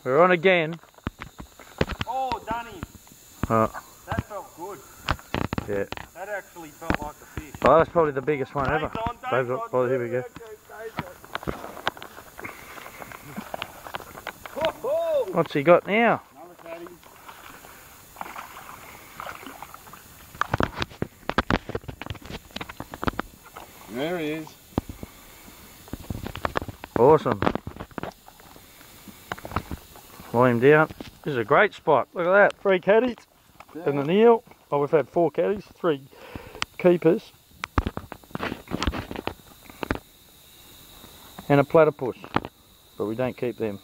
We're on again. Oh, done him. That felt good. Yeah. That actually felt like a fish. Oh, that's probably the biggest one ever. Dave's on. Oh, here we go. What's he got now? Another caddy. There he is. Awesome. Lie him down. This is a great spot. Look at that. 3 caddies and an eel. Oh, we've had 4 caddies, 3 keepers. And a platypus. But we don't keep them.